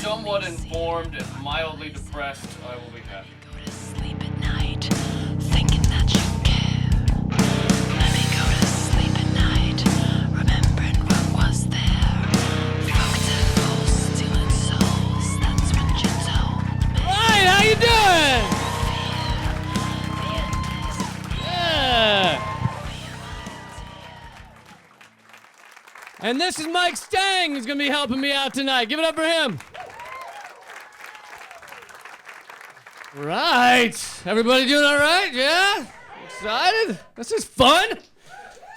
somewhat informed and mildly depressed, I will be happy. Go to sleep at night, thinking that you care. Let me go to sleep at night, remembering what was there. Folks and fools stealing souls, that's what you told me. Right, how you doing? Yeah. And this is Mike Stang, who's gonna be helping me out tonight. Give it up for him. Right. Everybody doing all right? Yeah? Excited? This is fun.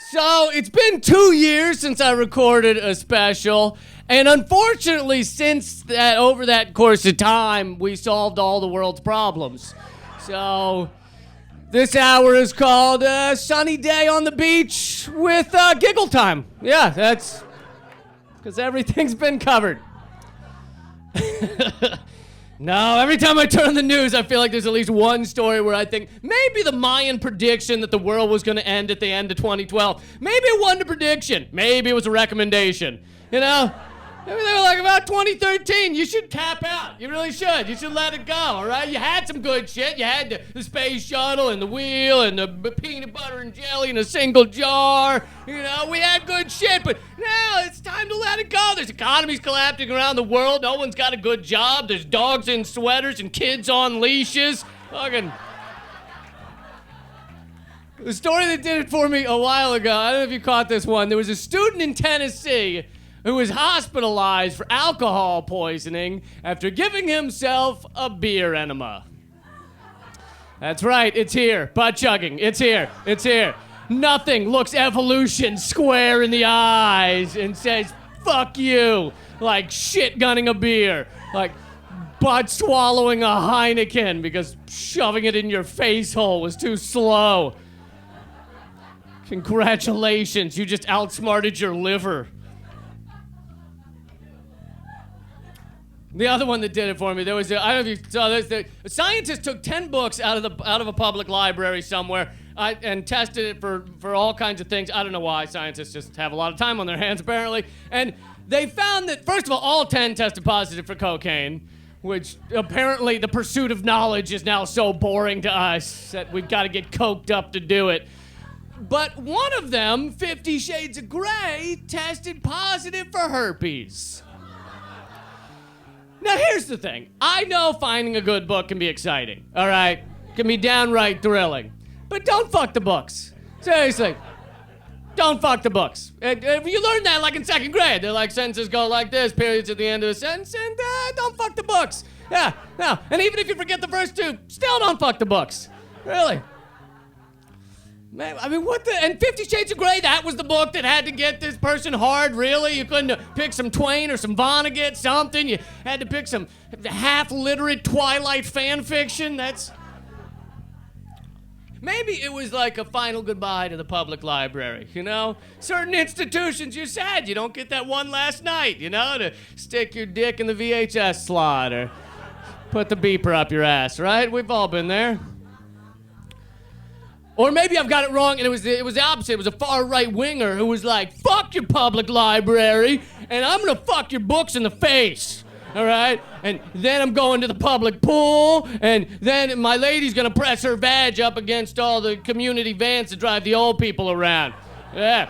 So, it's been 2 years since I recorded a special, and unfortunately, since that, over that course of time, we solved all the world's problems. So, this hour is called Sunny Day on the Beach with Giggle Time. Yeah, that's because everything's been covered. No, every time I turn on the news, I feel like there's at least one story where I think maybe the Mayan prediction that the world was going to end at the end of 2012, maybe it wasn't a prediction. Maybe it was a recommendation. You know? Maybe they were like, about 2013, you should tap out. You really should. You should let it go, all right? You had some good shit. You had the space shuttle and the wheel and the peanut butter and jelly in a single jar. You know, we had good shit, but now it's time to let it go. There's economies collapsing around the world. No one's got a good job. There's dogs in sweaters and kids on leashes. Fucking... The story that did it for me a while ago, I don't know if you caught this one. There was a student in Tennessee who was hospitalized for alcohol poisoning after giving himself a beer enema. That's right, it's here. Butt chugging, it's here, it's here. Nothing looks evolution square in the eyes and says, fuck you, like shit gunning a beer, like butt swallowing a Heineken because shoving it in your face hole was too slow. Congratulations, you just outsmarted your liver. The other one that did it for me, there was I don't know if you saw this. A scientist took 10 books out of a public library somewhere and tested it for all kinds of things. I don't know why. Scientists just have a lot of time on their hands apparently. And they found that first of all 10 tested positive for cocaine, which apparently the pursuit of knowledge is now so boring to us that we've got to get coked up to do it. But one of them, 50 Shades of Grey, tested positive for herpes. Now, here's the thing. I know finding a good book can be exciting, all right? Can be downright thrilling. But don't fuck the books. Seriously. Don't fuck the books. You learn that like in second grade. They're like, sentences go like this, periods at the end of the sentence, and don't fuck the books. Yeah, no. And even if you forget the first two, still don't fuck the books. Really. Man, I mean, what the... And 50 Shades of Grey, that was the book that had to get this person hard, really? You couldn't pick some Twain or some Vonnegut, something? You had to pick some half-literate Twilight fan fiction? That's... Maybe it was like a final goodbye to the public library, you know? Certain institutions, you're sad you don't get that one last night, you know? To stick your dick in the VHS slot or put the beeper up your ass, right? We've all been there. Or maybe I've got it wrong and it was the opposite. It was a far right winger who was like, fuck your public library and I'm gonna fuck your books in the face. All right? And then I'm going to the public pool and then my lady's gonna press her vag up against all the community vans to drive the old people around. Yeah.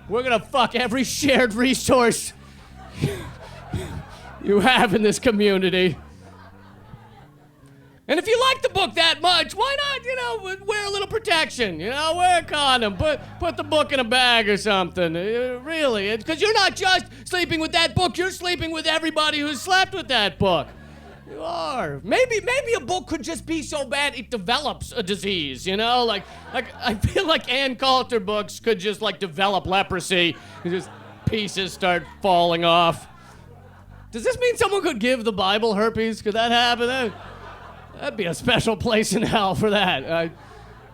We're gonna fuck every shared resource you have in this community. And if you like the book that much, why not, you know, wear a little protection, you know, wear a condom, put the book in a bag or something, really, because you're not just sleeping with that book, you're sleeping with everybody who's slept with that book. You are. Maybe a book could just be so bad it develops a disease, you know, like I feel like Ann Coulter books could just like develop leprosy, and just pieces start falling off. Does this mean someone could give the Bible herpes? Could that happen? That'd be a special place in hell for that,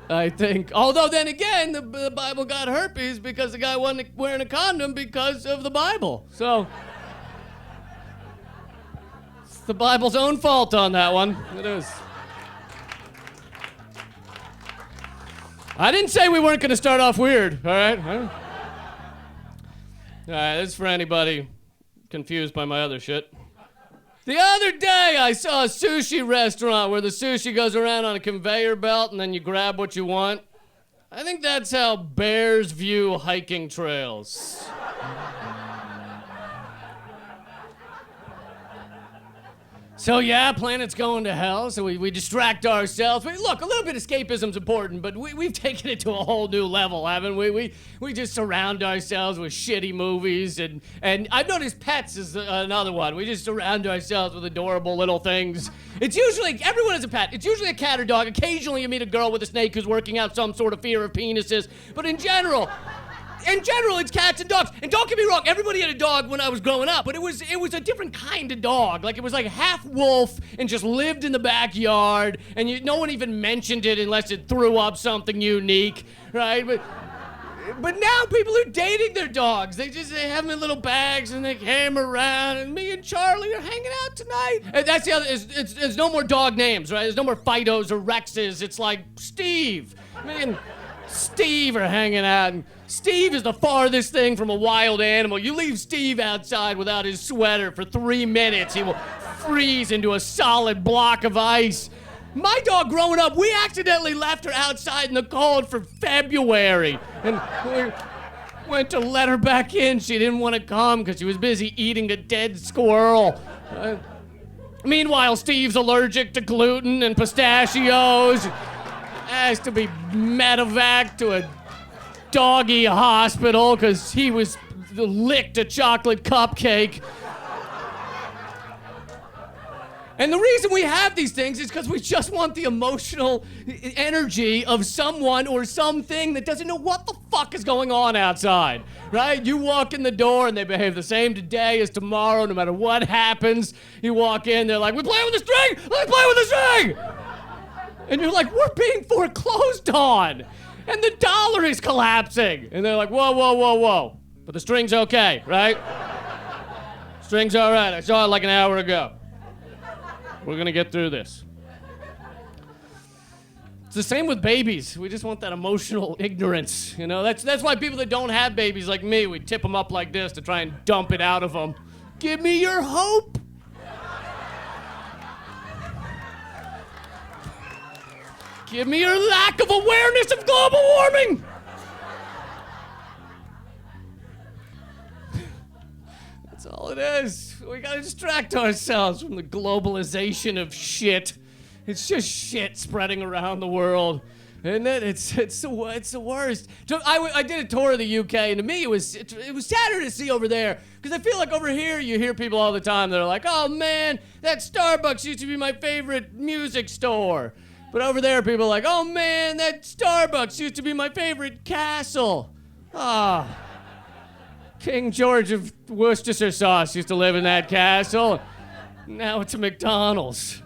I think. Although then again, the Bible got herpes because the guy wasn't wearing a condom because of the Bible. So, it's the Bible's own fault on that one. It is. I didn't say we weren't going to start off weird, all right? All right, this is for anybody confused by my other shit. The other day, I saw a sushi restaurant where the sushi goes around on a conveyor belt and then you grab what you want. I think that's how bears view hiking trails. So yeah, planet's going to hell, so we distract ourselves. Look, a little bit of escapism's important, but we've taken it to a whole new level, haven't we? We just surround ourselves with shitty movies, and I've noticed pets is another one. We just surround ourselves with adorable little things. It's usually, everyone has a pet. It's usually a cat or dog. Occasionally you meet a girl with a snake who's working out some sort of fear of penises, but in general, it's cats and dogs. And don't get me wrong, everybody had a dog when I was growing up, but it was a different kind of dog. Like, it was like half wolf and just lived in the backyard, and no one even mentioned it unless it threw up something unique, right? But now people are dating their dogs. They have them in little bags and they carry them around, and me and Charlie are hanging out tonight. And that's the other, it's no more dog names, right? There's no more Fidos or Rexes. It's like Steve. Me and Steve are hanging out, and Steve is the farthest thing from a wild animal. You leave Steve outside without his sweater for 3 minutes, he will freeze into a solid block of ice. My dog growing up, we accidentally left her outside in the cold for February, and we went to let her back in. She didn't want to come because she was busy eating a dead squirrel. Meanwhile, Steve's allergic to gluten and pistachios. Has to be medevaced to a doggy hospital because he was licked a chocolate cupcake. And the reason we have these things is because we just want the emotional energy of someone or something that doesn't know what the fuck is going on outside, right? You walk in the door and they behave the same today as tomorrow, no matter what happens. You walk in, they're like, we play with the string! Let's play with the string! And you're like, we're being foreclosed on! And the dollar is collapsing! And they're like, whoa, whoa, whoa, whoa. But the string's okay, right? String's all right. I saw it like an hour ago. We're gonna get through this. It's the same with babies. We just want that emotional ignorance, you know? That's why people that don't have babies like me, we tip them up like this to try and dump it out of them. Give me your hope! Give me your lack of awareness of global warming! That's all it is. We gotta distract ourselves from the globalization of shit. It's just shit spreading around the world. Isn't it? It's the worst. So I did a tour of the UK, and to me it was sadder to see over there, because I feel like over here you hear people all the time that are like, oh man, that Starbucks used to be my favorite music store. But over there, people are like, oh man, that Starbucks used to be my favorite castle. Ah, King George of Worcestershire sauce used to live in that castle. Now it's a McDonald's.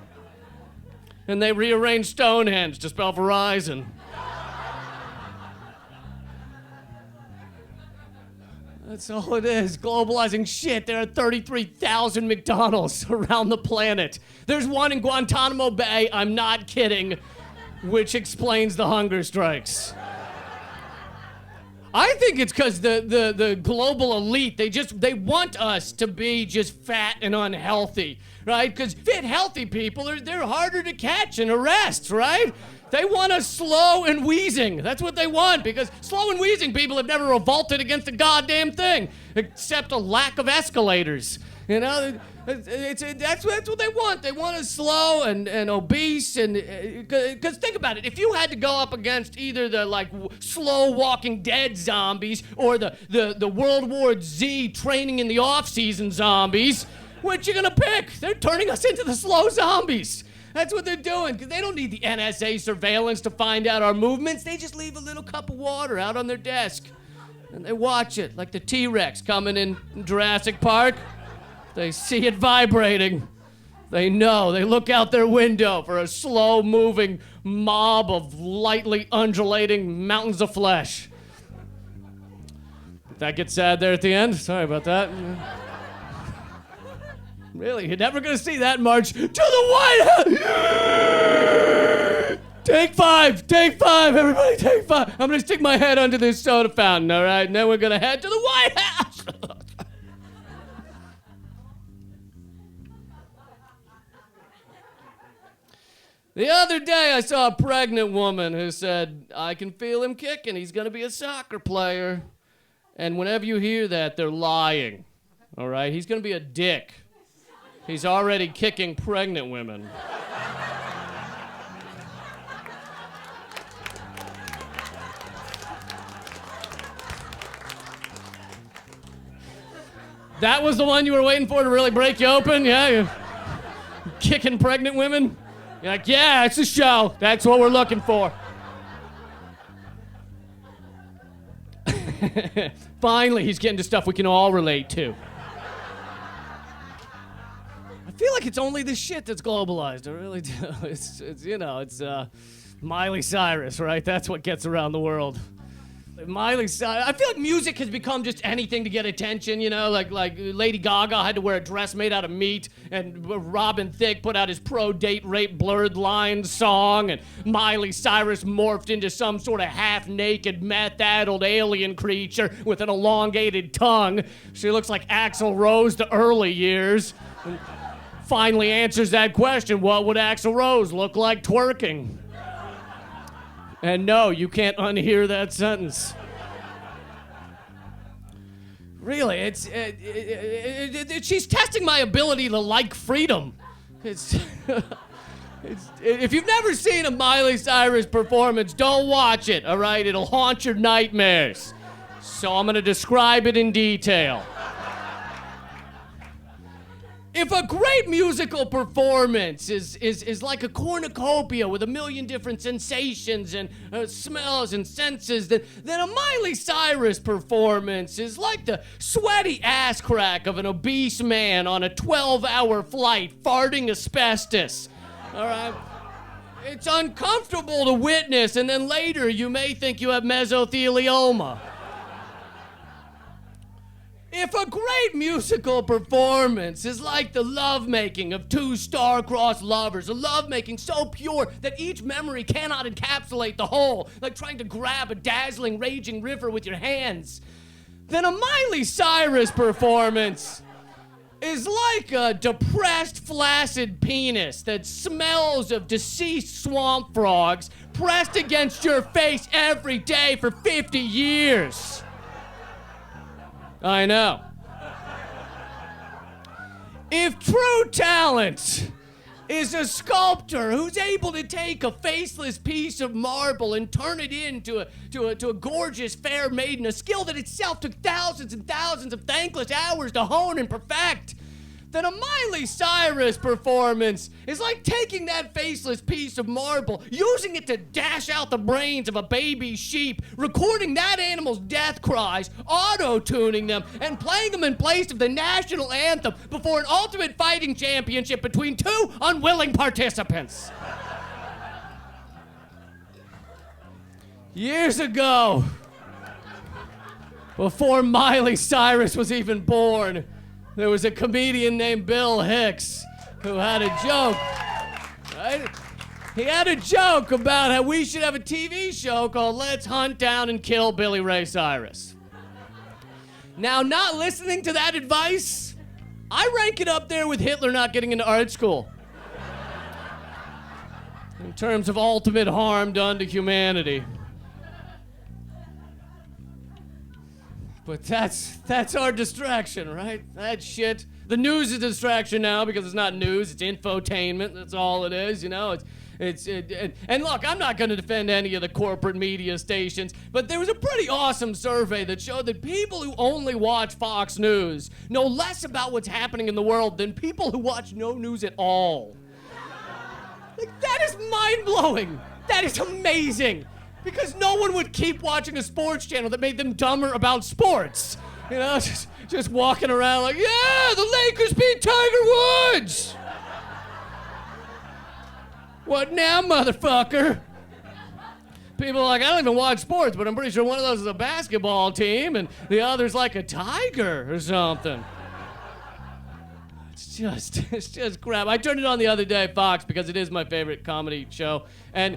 And they rearranged Stonehenge to spell Verizon. That's all it is, globalizing shit. There are 33,000 McDonald's around the planet. There's one in Guantanamo Bay, I'm not kidding, which explains the hunger strikes. I think it's because the global elite, they want us to be just fat and unhealthy, right? Because fit, healthy people, they're harder to catch and arrest, right? They want us slow and wheezing. That's what they want, because slow and wheezing people have never revolted against a goddamn thing, except a lack of escalators. You know, that's what they want. They want us slow and obese, and because think about it, if you had to go up against either the slow Walking Dead zombies or the World War Z training in the off-season zombies, what you gonna pick? They're turning us into the slow zombies. That's what they're doing, because they don't need the NSA surveillance to find out our movements. They just leave a little cup of water out on their desk, and they watch it like the T-Rex coming in Jurassic Park. They see it vibrating. They know. They look out their window for a slow-moving mob of lightly undulating mountains of flesh. Did that get sad there at the end? Sorry about that. Really, you're never gonna see that march to the White House. Take five, everybody, take 5. I'm gonna stick my head under this soda fountain, all right? And then we're gonna head to the White House. The other day, I saw a pregnant woman who said, I can feel him kicking. He's going to be a soccer player. And whenever you hear that, they're lying. All right? He's going to be a dick. He's already kicking pregnant women. That was the one you were waiting for to really break you open? Yeah? You're kicking pregnant women? You're like, yeah, it's a show. That's what we're looking for. Finally, he's getting to stuff we can all relate to. I feel like it's only the shit that's globalized. I really do. It's Miley Cyrus, right? That's what gets around the world. Miley Cyrus. I feel like music has become just anything to get attention, like Lady Gaga had to wear a dress made out of meat, and Robin Thicke put out his pro-date rape blurred lines song, and Miley Cyrus morphed into some sort of half-naked meth-addled alien creature with an elongated tongue. She looks like Axl Rose the early years. And finally answers that question, what would Axl Rose look like twerking? And no, you can't unhear that sentence. Really, she's testing my ability to like freedom. If you've never seen a Miley Cyrus performance, don't watch it, all right? It'll haunt your nightmares. So I'm gonna describe it in detail. If a great musical performance is like a cornucopia with a million different sensations and smells and senses, then a Miley Cyrus performance is like the sweaty ass crack of an obese man on a 12-hour flight farting asbestos. All right? It's uncomfortable to witness, and then later you may think you have mesothelioma. If a great musical performance is like the lovemaking of two star-crossed lovers, a lovemaking so pure that each memory cannot encapsulate the whole, like trying to grab a dazzling, raging river with your hands, then a Miley Cyrus performance is like a depressed, flaccid penis that smells of deceased swamp frogs pressed against your face every day for 50 years. I know. If true talent is a sculptor who's able to take a faceless piece of marble and turn it into a gorgeous fair maiden, a skill that itself took thousands and thousands of thankless hours to hone and perfect, then a Miley Cyrus performance is like taking that faceless piece of marble, using it to dash out the brains of a baby sheep, recording that animal's death cries, auto-tuning them, and playing them in place of the national anthem before an ultimate fighting championship between two unwilling participants. Years ago, before Miley Cyrus was even born, there was a comedian named Bill Hicks who had a joke, right? He had a joke about how we should have a TV show called Let's Hunt Down and Kill Billy Ray Cyrus. Now, not listening to that advice, I rank it up there with Hitler not getting into art school in terms of ultimate harm done to humanity. But that's our distraction, right? That shit. The news is a distraction now because it's not news, it's infotainment. That's all it is, And look, I'm not going to defend any of the corporate media stations, but there was a pretty awesome survey that showed that people who only watch Fox News know less about what's happening in the world than people who watch no news at all. Like, that is mind-blowing. That is amazing. Because no one would keep watching a sports channel that made them dumber about sports. Just walking around like, yeah, the Lakers beat Tiger Woods. What now, motherfucker? People are like, I don't even watch sports, but I'm pretty sure one of those is a basketball team and the other's like a tiger or something. It's just crap. I turned it on the other day, Fox, because it is my favorite comedy show. And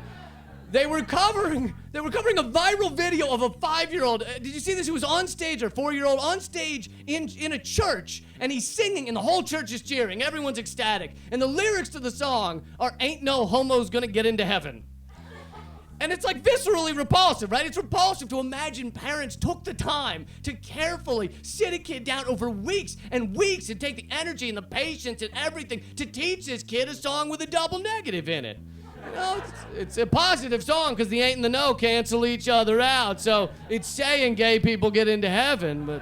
They were covering a viral video of a 5-year-old. Did you see this? He was on stage, or 4-year-old, on stage in a church, and he's singing, and the whole church is cheering. Everyone's ecstatic. And the lyrics to the song are, "Ain't no homos gonna get into heaven." And it's like viscerally repulsive, right? It's repulsive to imagine parents took the time to carefully sit a kid down over weeks and weeks and take the energy and the patience and everything to teach this kid a song with a double negative in it. You know, it's a positive song because the ain't and the no cancel each other out. So it's saying gay people get into heaven,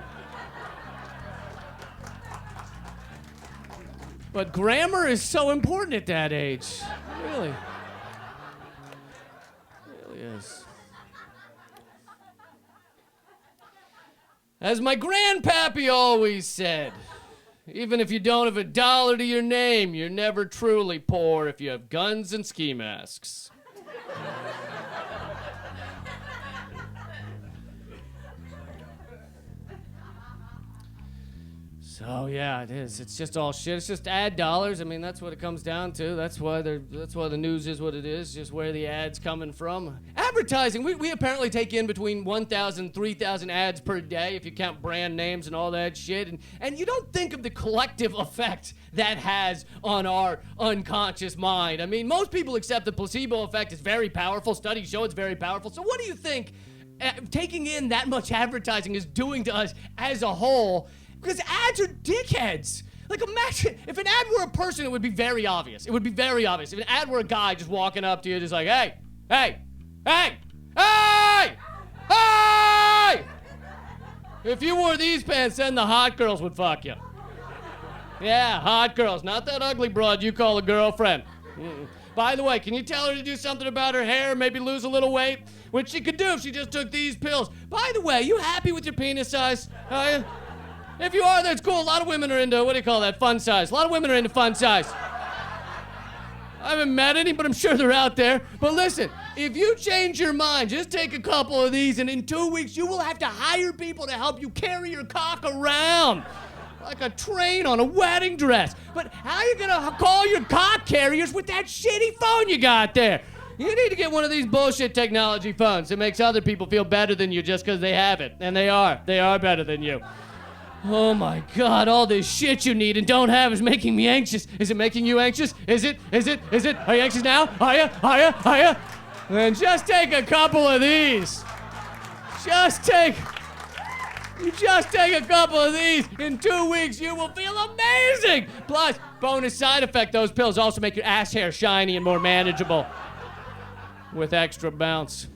but grammar is so important at that age. Really. It really is. As my grandpappy always said, even if you don't have a dollar to your name, you're never truly poor if you have guns and ski masks. So yeah, it is. It's just all shit. It's just ad dollars. I mean, that's what it comes down to. That's why the news is what it is. Just where the ads coming from. Advertising. We apparently take in between 1,000 and 3,000 ads per day if you count brand names and all that shit. And you don't think of the collective effect that has on our unconscious mind. I mean, most people accept the placebo effect is very powerful. Studies show it's very powerful. So what do you think taking in that much advertising is doing to us as a whole? Because ads are dickheads. Like, imagine, if an ad were a person, it would be very obvious. It would be very obvious. If an ad were a guy just walking up to you, just like, hey, hey, hey, hey, hey! If you wore these pants, then the hot girls would fuck you. Yeah, hot girls. Not that ugly broad you call a girlfriend. By the way, can you tell her to do something about her hair, maybe lose a little weight? Which she could do if she just took these pills. By the way, you happy with your penis size? Are you? If you are, that's cool. A lot of women are into, what do you call that, fun size. A lot of women are into fun size. I haven't met any, but I'm sure they're out there. But listen, if you change your mind, just take a couple of these, and in 2 weeks, you will have to hire people to help you carry your cock around like a train on a wedding dress. But how are you gonna call your cock carriers with that shitty phone you got there? You need to get one of these bullshit technology phones that makes other people feel better than you just because they have it. And they are better than you. Oh my God, all this shit you need and don't have is making me anxious. Is it making you anxious? Is it? Are you anxious now? Are you? Then just take a couple of these. Just take a couple of these. In 2 weeks, you will feel amazing. Plus, bonus side effect, those pills also make your ass hair shiny and more manageable with extra bounce.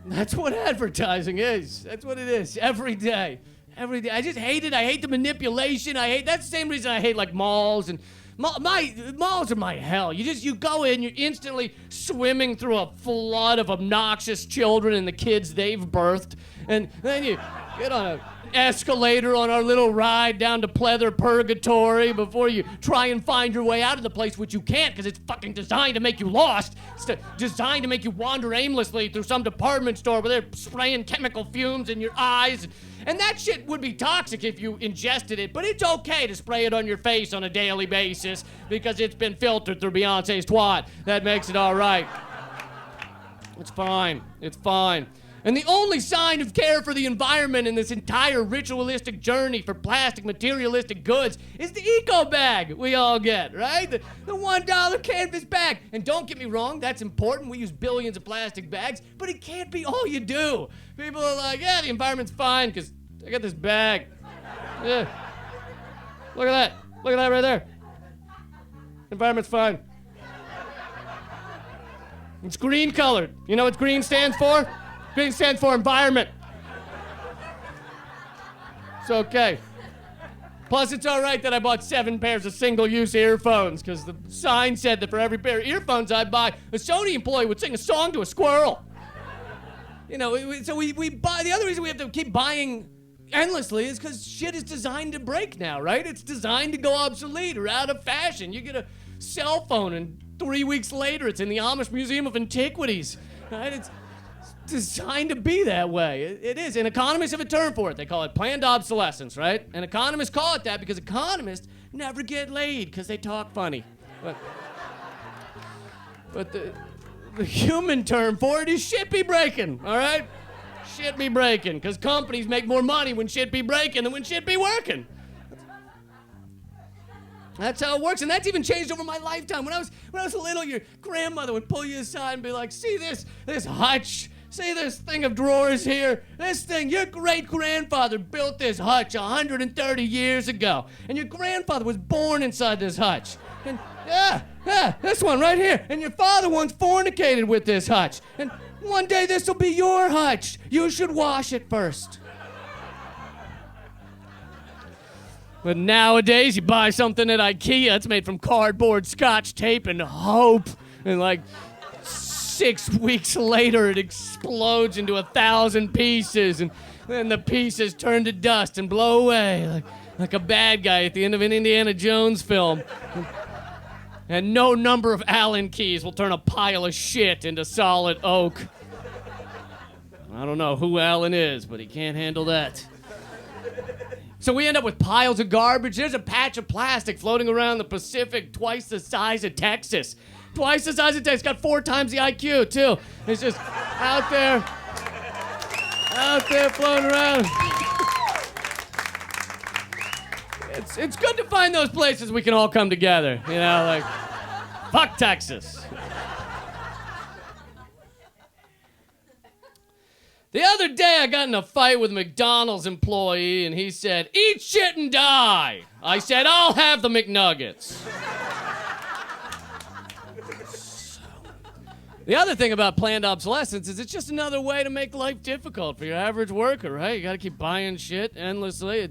That's what advertising is. That's what it is. Every day. I just hate it. I hate the manipulation. That's the same reason I hate like malls and malls are my hell. You go in, you're instantly swimming through a flood of obnoxious children and the kids they've birthed. And then you get on an escalator on our little ride down to pleather purgatory before you try and find your way out of the place, which you can't because it's fucking designed to make you lost. It's designed to make you wander aimlessly through some department store where they're spraying chemical fumes in your eyes. And that shit would be toxic if you ingested it, but it's okay to spray it on your face on a daily basis because it's been filtered through Beyonce's twat. That makes it all right. It's fine. And the only sign of care for the environment in this entire ritualistic journey for plastic materialistic goods is the eco bag we all get, right? The $1 canvas bag. And don't get me wrong, that's important. We use billions of plastic bags, but it can't be all you do. People are like, yeah, the environment's fine because I got this bag. Yeah. Look at that. Look at that right there. Environment's fine. It's green colored. You know what green stands for? Green stands for environment. It's okay. Plus, it's all right that I bought 7 pairs of single-use earphones because the sign said that for every pair of earphones I buy, a Sony employee would sing a song to a squirrel. You know, so we buy. The other reason we have to keep buying endlessly is because shit is designed to break now, right? It's designed to go obsolete or out of fashion. You get a cell phone and 3 weeks later it's in the Amish Museum of Antiquities, right? It's designed to be that way. It is. And economists have a term for it. They call it planned obsolescence, right? And economists call it that because economists never get laid because they talk funny. But The human term for it is shit be breaking, all right? Shit be breaking, because companies make more money when shit be breaking than when shit be working. That's how it works, and that's even changed over my lifetime. When I was little, your grandmother would pull you aside and be like, see this hutch? See this thing of drawers here? This thing, your great-grandfather built this hutch 130 years ago, and your grandfather was born inside this hutch. And this one right here. And your father once fornicated with this hutch. And one day this will be your hutch. You should wash it first. But nowadays, you buy something at IKEA, it's made from cardboard, scotch tape, and hope. And like 6 weeks later, it explodes into 1,000 pieces. And then the pieces turn to dust and blow away like a bad guy at the end of an Indiana Jones film. And no number of Allen keys will turn a pile of shit into solid oak. I don't know who Allen is, but he can't handle that. So we end up with piles of garbage. There's a patch of plastic floating around the Pacific twice the size of Texas. Twice the size of Texas. Got 4 times the IQ, too. It's just out there floating around. It's good to find those places we can all come together, you know, like, fuck Texas. The other day I got in a fight with a McDonald's employee and he said, eat shit and die. I said, I'll have the McNuggets. The other thing about planned obsolescence is it's just another way to make life difficult for your average worker, right? You gotta keep buying shit endlessly.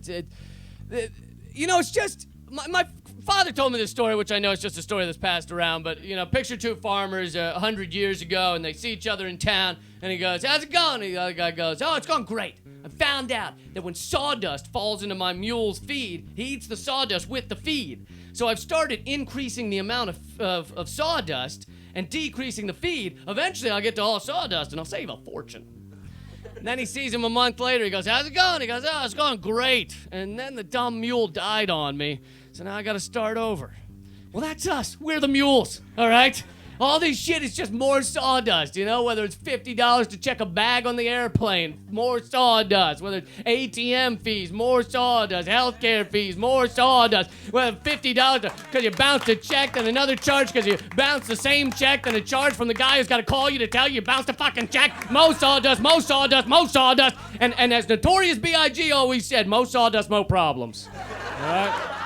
You know, it's just, my father told me this story, which I know is just a story that's passed around, but, you know, picture 2 farmers 100 years ago, and they see each other in town, and he goes, how's it going? And the other guy goes, oh, it's going great. I found out that when sawdust falls into my mule's feed, he eats the sawdust with the feed. So I've started increasing the amount of sawdust and decreasing the feed. Eventually, I'll get to all sawdust, and I'll save a fortune. And then he sees him a month later. He goes, how's it going? He goes, oh, it's going great. And then the dumb mule died on me. So now I got to start over. Well, that's us. We're the mules, all right? All this shit is just more sawdust, you know? Whether it's $50 to check a bag on the airplane, more sawdust. Whether it's ATM fees, more sawdust. Healthcare fees, more sawdust. Whether $50 because you bounced a check, then another charge because you bounced the same check, then a charge from the guy who's got to call you to tell you bounced a fucking check. More sawdust, more sawdust, more sawdust. And as Notorious B.I.G. always said, more sawdust, more problems. All right?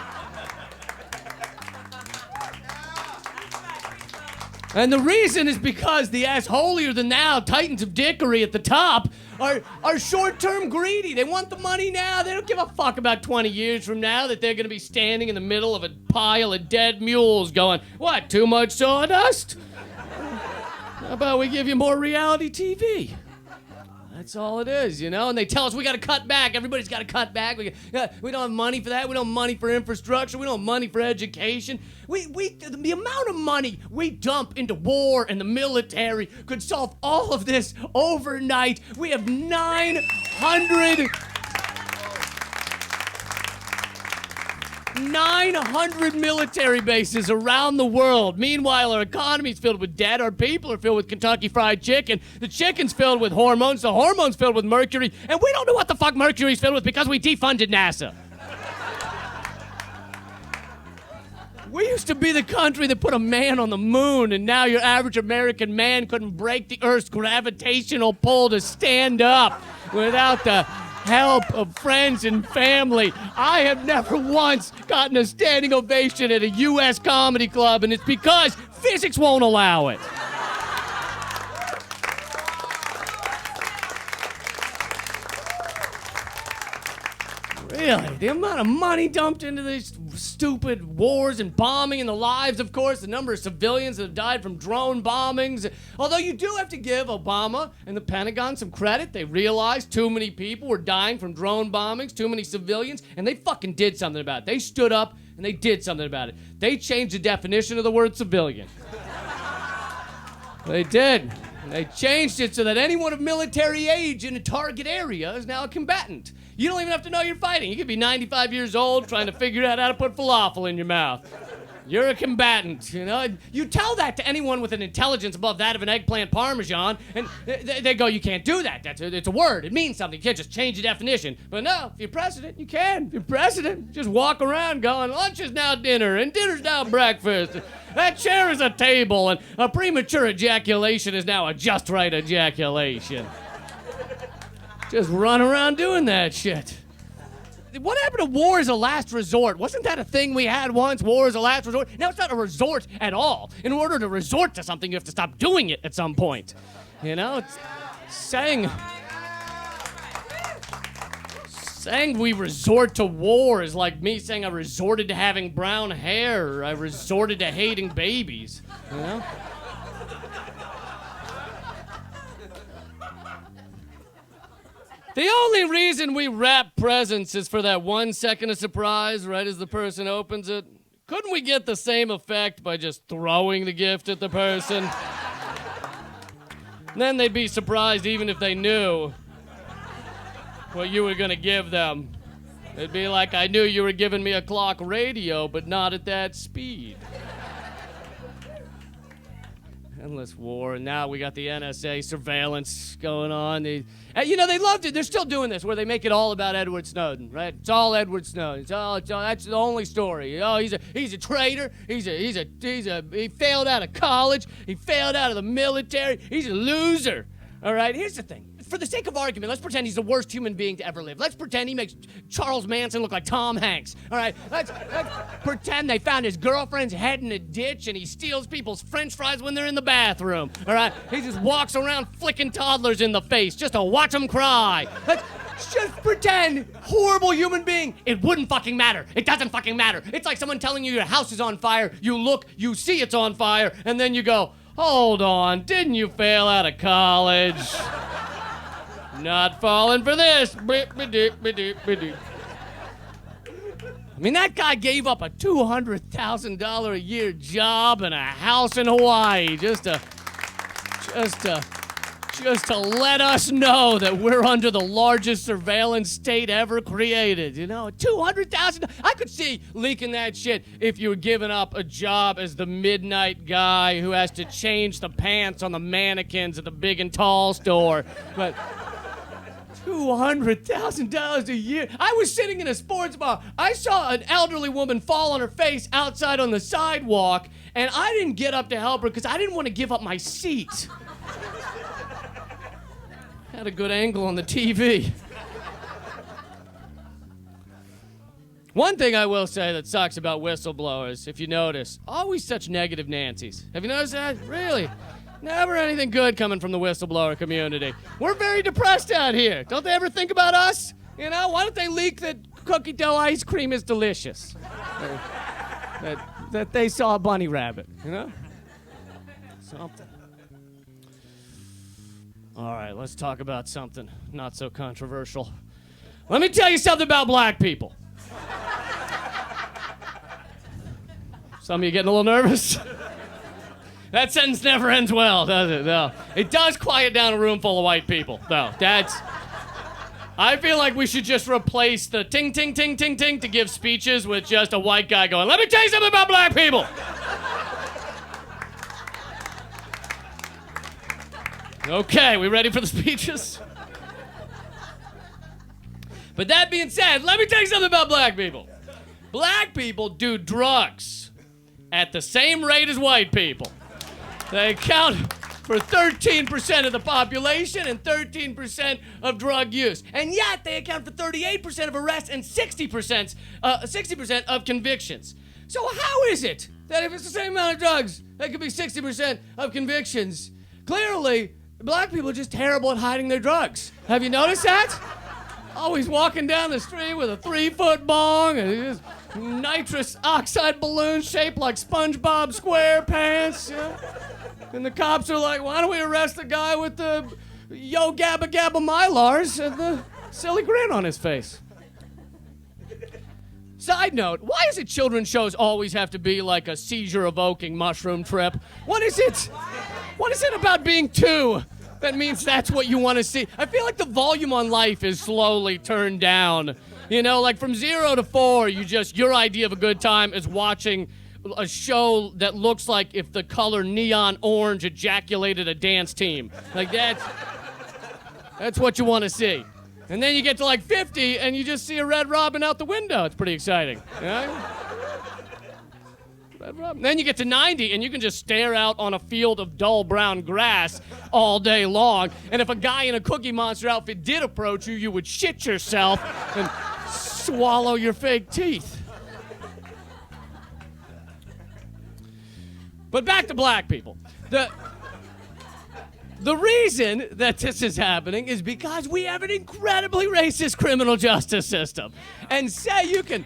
And the reason is because the ass holier-than-thou titans of dickery at the top are short-term greedy. They want the money now. They don't give a fuck about 20 years from now that they're going to be standing in the middle of a pile of dead mules going, what, too much sawdust? How about we give you more reality TV? That's all it is, you know? And they tell us we got to cut back. Everybody's got to cut back. We don't have money for that. We don't have money for infrastructure. We don't have money for education. The amount of money we dump into war and the military could solve all of this overnight. We have 900 military bases around the world. Meanwhile, our economy's filled with debt. Our people are filled with Kentucky Fried Chicken. The chicken's filled with hormones. The hormones filled with mercury. And we don't know what the fuck mercury's filled with because we defunded NASA. We used to be the country that put a man on the moon, and now your average American man couldn't break the Earth's gravitational pull to stand up without the help of friends and family. I have never once gotten a standing ovation at a U.S. comedy club, and it's because physics won't allow it. Really, the amount of money dumped into these stupid wars and bombing and the lives, of course, the number of civilians that have died from drone bombings. Although you do have to give Obama and the Pentagon some credit. They realized too many people were dying from drone bombings, too many civilians, and they fucking did something about it. They stood up and they did something about it. They changed the definition of the word civilian. They did. They changed it so that anyone of military age in a target area is now a combatant. You don't even have to know you're fighting. You could be 95 years old trying to figure out how to put falafel in your mouth. You're a combatant, you know? You tell that to anyone with an intelligence above that of an eggplant parmesan, and they go, you can't do that. It's a word. It means something. You can't just change the definition. But no, if you're president, you can. If you're president, just walk around going, lunch is now dinner, and dinner's now breakfast. That chair is a table, and a premature ejaculation is now a just right ejaculation. Just run around doing that shit. What happened to war as a last resort? Wasn't that a thing we had once? War as a last resort? Now it's not a resort at all. In order to resort to something, you have to stop doing it at some point. You know, it's saying we resort to war is like me saying I resorted to having brown hair or I resorted to hating babies. You know? The only reason we wrap presents is for that 1 second of surprise right as the person opens it. Couldn't we get the same effect by just throwing the gift at the person? Then they'd be surprised even if they knew what you were gonna give them. It'd be like, I knew you were giving me a clock radio, but not at that speed. Endless war, and now we got the NSA surveillance going on. They loved it. They're still doing this, where they make it all about Edward Snowden, right? It's all Edward Snowden. It's all that's the only story. Oh, he's a traitor. He failed out of college. He failed out of the military. He's a loser. All right. Here's the thing. For the sake of argument, let's pretend he's the worst human being to ever live. Let's pretend he makes Charles Manson look like Tom Hanks. All right, let's pretend they found his girlfriend's head in a ditch and he steals people's French fries when they're in the bathroom. All right, he just walks around flicking toddlers in the face just to watch them cry. Let's just pretend horrible human being. It wouldn't fucking matter. It doesn't fucking matter. It's like someone telling you your house is on fire. You look, you see it's on fire, and then you go, hold on, didn't you fail out of college? Not falling for this. I mean, that guy gave up a $200,000 a year job and a house in Hawaii just to let us know that we're under the largest surveillance state ever created. You know, $200,000. I could see leaking that shit if you were giving up a job as the midnight guy who has to change the pants on the mannequins at the big and tall store. But $200,000 a year. I was sitting in a sports bar. I saw an elderly woman fall on her face outside on the sidewalk, and I didn't get up to help her because I didn't want to give up my seat. Had a good angle on the TV. One thing I will say that sucks about whistleblowers, if you notice, always such negative Nancys. Have you noticed that? Really? Never anything good coming from the whistleblower community. We're very depressed out here. Don't they ever think about us? You know, why don't they leak that cookie dough ice cream is delicious? that they saw a bunny rabbit, you know? Something. All right, let's talk about something not so controversial. Let me tell you something about black people. Some of you getting a little nervous? That sentence never ends well, does it? No. It does quiet down a room full of white people, though. I feel like we should just replace the ting, ting, ting, ting, ting to give speeches with just a white guy going, let me tell you something about black people. Okay, we ready for the speeches? But that being said, let me tell you something about black people. Black people do drugs at the same rate as white people. They account for 13% of the population and 13% of drug use. And yet they account for 38% of arrests and 60% of convictions. So how is it that if it's the same amount of drugs, that could be 60% of convictions? Clearly, black people are just terrible at hiding their drugs. Have you noticed that? Always walking down the street with a 3-foot bong and just nitrous oxide balloons shaped like SpongeBob SquarePants. Yeah. And the cops are like, why don't we arrest the guy with the yo gabba gabba mylars and the silly grin on his face? Side note, why is it children's shows always have to be like a seizure-evoking mushroom trip? What is it? What is it about being 2 that means that's what you want to see? I feel like the volume on life is slowly turned down. You know, like from 0 to 4, your idea of a good time is watching a show that looks like if the color neon orange ejaculated a dance team. Like that's what you want to see. And then you get to like 50 and you just see a red robin out the window. It's pretty exciting. Yeah? Red robin. Then you get to 90 and you can just stare out on a field of dull brown grass all day long. And if a guy in a Cookie Monster outfit did approach you, you would shit yourself and swallow your fake teeth. But back to black people. The reason that this is happening is because we have an incredibly racist criminal justice system. And say you can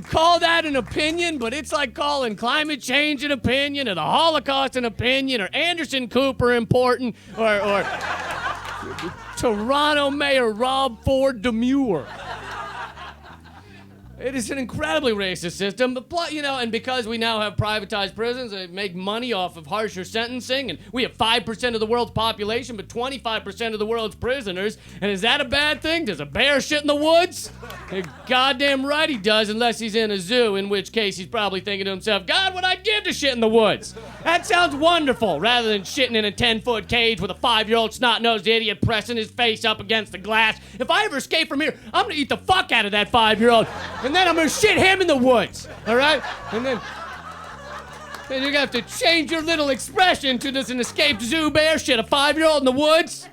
call that an opinion, but it's like calling climate change an opinion, or the Holocaust an opinion, or Anderson Cooper important, or Toronto Mayor Rob Ford demure. It is an incredibly racist system, but and because we now have privatized prisons, they make money off of harsher sentencing, and we have 5% of the world's population, but 25% of the world's prisoners. And is that a bad thing? Does a bear shit in the woods? You're goddamn right he does, unless he's in a zoo, in which case he's probably thinking to himself, God, what I'd give to shit in the woods. That sounds wonderful, rather than shitting in a 10-foot cage with a 5-year-old snot-nosed idiot pressing his face up against the glass. If I ever escape from here, I'm gonna eat the fuck out of that 5-year-old. And then I'm gonna shit him in the woods, all right? And then you're gonna have to change your little expression to does an escaped zoo bear shit a 5-year-old in the woods?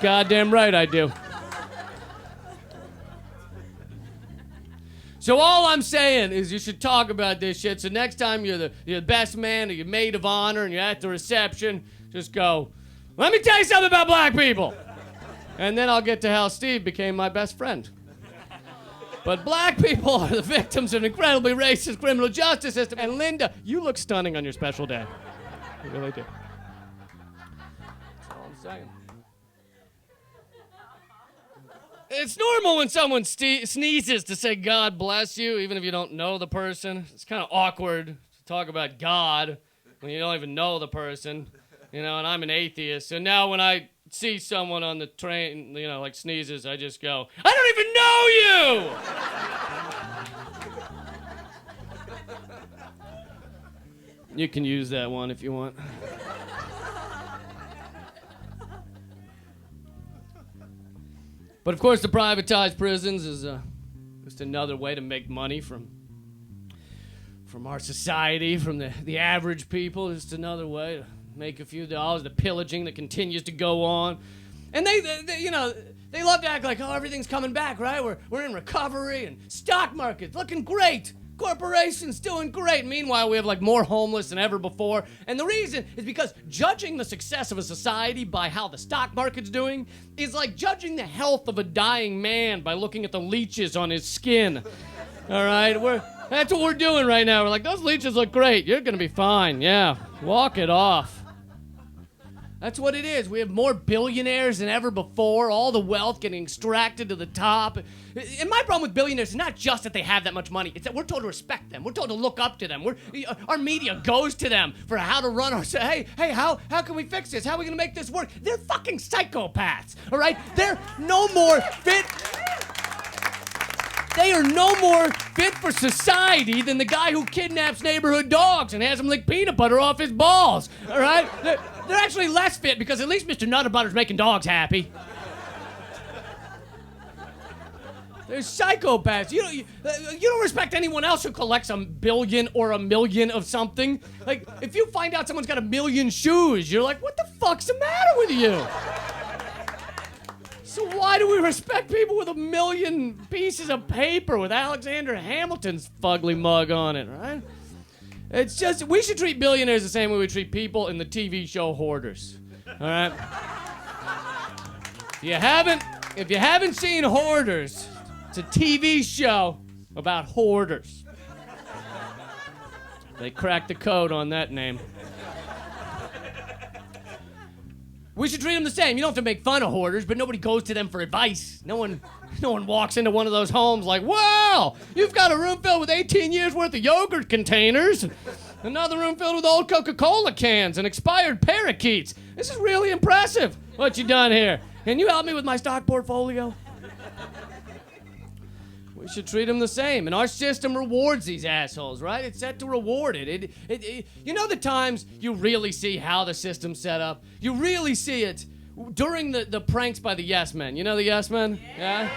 Goddamn right I do. So all I'm saying is you should talk about this shit, so next time you're the best man or your maid of honor and you're at the reception, just go, let me tell you something about black people. And then I'll get to how Steve became my best friend. But black people are the victims of an incredibly racist criminal justice system. And Linda, you look stunning on your special day. You really do. That's all I'm saying. It's normal when someone sneezes to say God bless you, even if you don't know the person. It's kind of awkward to talk about God when you don't even know the person. And I'm an atheist. So now when I see someone on the train, like sneezes, I just go, I don't even know you! You can use that one if you want. But of course, the privatized prisons is just another way to make money from our society, from the average people. Just another way to make a few dollars. The pillaging that continues to go on, and they love to act like, oh, everything's coming back, right? We're in recovery, and stock market's looking great. Corporations doing great. Meanwhile, we have like more homeless than ever before. And the reason is because judging the success of a society by how the stock market's doing is like judging the health of a dying man by looking at the leeches on his skin. All right? That's what we're doing right now. We're like, those leeches look great. You're going to be fine. Yeah. Walk it off. That's what it is. We have more billionaires than ever before, all the wealth getting extracted to the top. And my problem with billionaires is not just that they have that much money, it's that we're told to respect them. We're told to look up to them. Our media goes to them for how to run our... Hey, how can we fix this? How are we going to make this work? They're fucking psychopaths, all right? They're no more fit... They are no more fit for society than the guy who kidnaps neighborhood dogs and has them lick peanut butter off his balls, all right? They're actually less fit because at least Mr. Nutter Butter's making dogs happy. They're psychopaths. You don't respect anyone else who collects $1 billion or $1 million of something. Like, if you find out someone's got 1 million shoes, you're like, what the fuck's the matter with you? So why do we respect people with 1 million pieces of paper with Alexander Hamilton's fugly mug on it, right? It's just, we should treat billionaires the same way we treat people in the TV show Hoarders, all right? If you haven't seen Hoarders, it's a TV show about hoarders. They cracked the code on that name. We should treat them the same. You don't have to make fun of hoarders, but nobody goes to them for advice. No one walks into one of those homes like, wow, you've got a room filled with 18 years worth of yogurt containers, another room filled with old Coca-Cola cans and expired parakeets. This is really impressive, what you done here. Can you help me with my stock portfolio? We should treat them the same. And our system rewards these assholes, right? It's set to reward it. You know the times you really see how the system's set up? You really see it during the pranks by the Yes Men. You know the Yes Men? Yeah?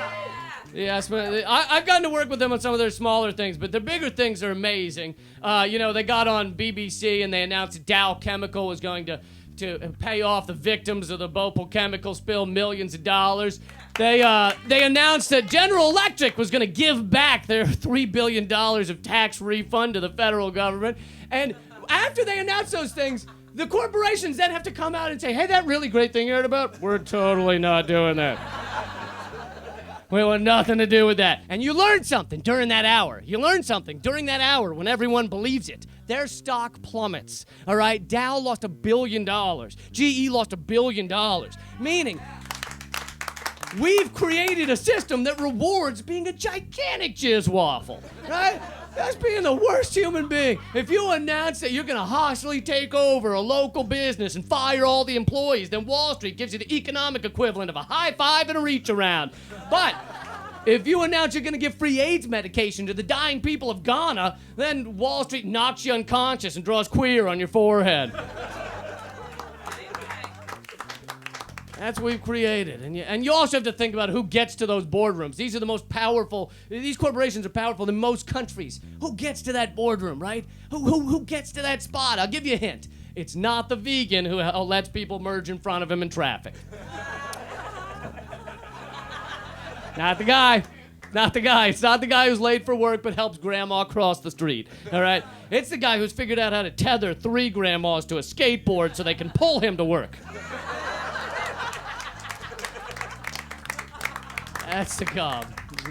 The Yes Men. I've gotten to work with them on some of their smaller things, but their bigger things are amazing. They got on BBC and they announced that Dow Chemical was going to pay off the victims of the Bhopal chemical spill millions of dollars. They announced that General Electric was going to give back their $3 billion of tax refund to the federal government. And after they announced those things, the corporations then have to come out and say, hey, that really great thing you heard about? We're totally not doing that. We want nothing to do with that. And you learned something during that hour. You learned something during that hour when everyone believes it. Their stock plummets, all right? Dow lost $1 billion. GE lost $1 billion. Meaning, we've created a system that rewards being a gigantic jizz waffle, right? That's being the worst human being. If you announce that you're going to hostily take over a local business and fire all the employees, then Wall Street gives you the economic equivalent of a high five and a reach around. But if you announce you're going to give free AIDS medication to the dying people of Ghana, then Wall Street knocks you unconscious and draws queer on your forehead. That's what we've created. And you also have to think about who gets to those boardrooms. These are the most powerful. These corporations are powerful in most countries. Who gets to that boardroom, right? Who gets to that spot? I'll give you a hint. It's not the vegan who lets people merge in front of him in traffic. Not the guy. Not the guy. It's not the guy who's late for work but helps grandma cross the street, all right? It's the guy who's figured out how to tether 3 grandmas to a skateboard so they can pull him to work. That's the job.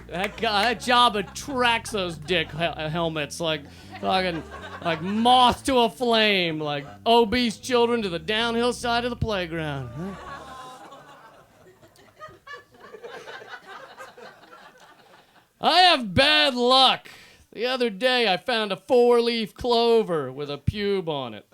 That job attracts those dick helmets like moth to a flame, like obese children to the downhill side of the playground. I have bad luck. The other day I found a 4-leaf clover with a pube on it.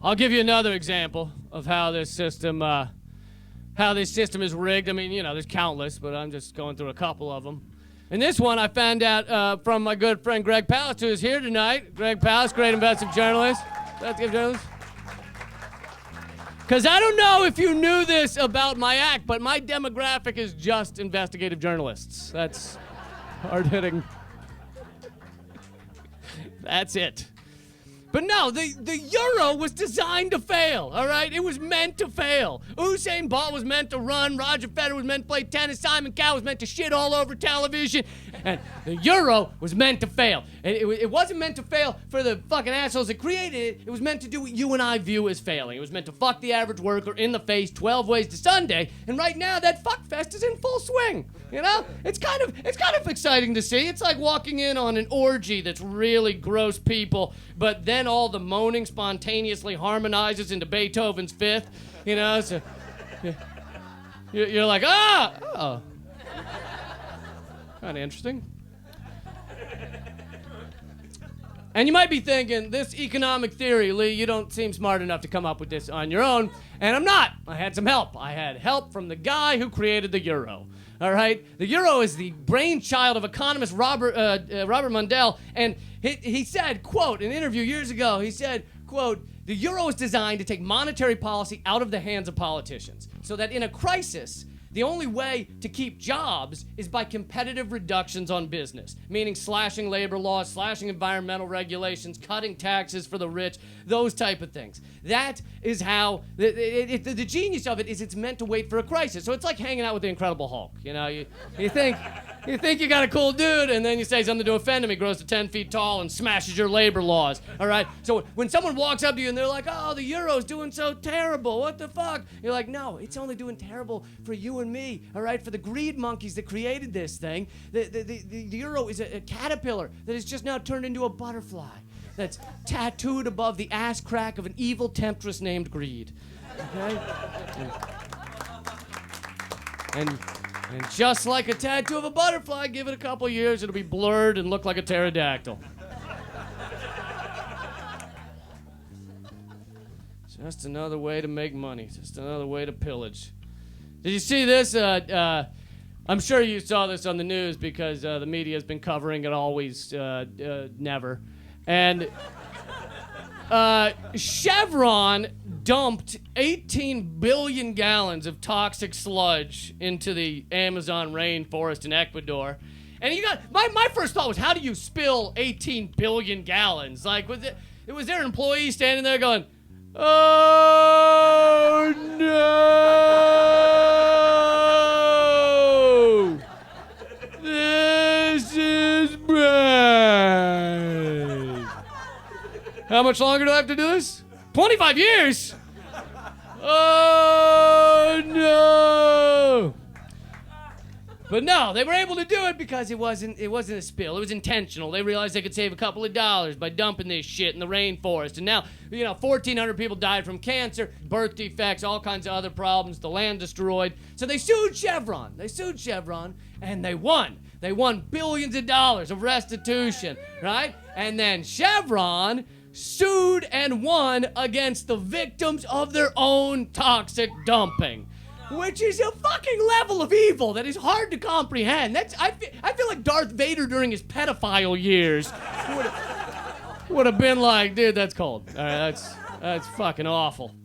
I'll give you another example of how this system is rigged. I mean, there's countless, but I'm just going through a couple of them. And this one I found out from my good friend Greg Palast, who is here tonight. Greg Palast, great investigative journalist. Because I don't know if you knew this about my act, but my demographic is just investigative journalists. That's hard-hitting. That's it. But no, the Euro was designed to fail, all right? It was meant to fail. Usain Bolt was meant to run. Roger Federer was meant to play tennis. Simon Cowell was meant to shit all over television. And the Euro was meant to fail. And it wasn't meant to fail for the fucking assholes that created it. It was meant to do what you and I view as failing. It was meant to fuck the average worker in the face 12 ways to Sunday. And right now, that fuckfest is in full swing. It's kind of exciting to see. It's like walking in on an orgy that's really gross people, but then all the moaning spontaneously harmonizes into Beethoven's Fifth. So you're like, oh, kind of interesting. And you might be thinking, this economic theory, Lee, you don't seem smart enough to come up with this on your own. And I'm not. I had some help. I had help from the guy who created the Euro. All right? The Euro is the brainchild of economist Robert Mundell. And he said, quote, in an interview years ago, he said, quote, the Euro is designed to take monetary policy out of the hands of politicians so that in a crisis, the only way to keep jobs is by competitive reductions on business, meaning slashing labor laws, slashing environmental regulations, cutting taxes for the rich, those type of things. That is how, the genius of it is it's meant to wait for a crisis. So it's like hanging out with the Incredible Hulk. You think you got a cool dude, and then you say something to offend him, he grows to 10 feet tall and smashes your labor laws, all right? So when someone walks up to you and they're like, oh, the Euro's doing so terrible, what the fuck? You're like, no, it's only doing terrible for you and me, all right? For the greed monkeys that created this thing, the Euro is a caterpillar that has just now turned into a butterfly that's tattooed above the ass crack of an evil temptress named Greed, okay? And just like a tattoo of a butterfly, give it a couple years, it'll be blurred and look like a pterodactyl. Just another way to make money. Just another way to pillage. Did you see this? I'm sure you saw this on the news because the media has been covering it always, never. And Chevron dumped 18 billion gallons of toxic sludge into the Amazon rainforest in Ecuador. And you got my first thought was, how do you spill 18 billion gallons? Like, was there an employee standing there going, "Oh no, this is bad. How much longer do I have to do this? 25 years? Oh no." But no, they were able to do it because it wasn't a spill. It was intentional. They realized they could save a couple of dollars by dumping this shit in the rainforest. And now, 1,400 people died from cancer, birth defects, all kinds of other problems, the land destroyed. So they sued Chevron. And they won. They won billions of dollars of restitution, right? And then Chevron sued and won against the victims of their own toxic dumping. Which is a fucking level of evil that is hard to comprehend. I feel like Darth Vader during his pedophile years would have been like, dude, that's cold. All right, that's fucking awful.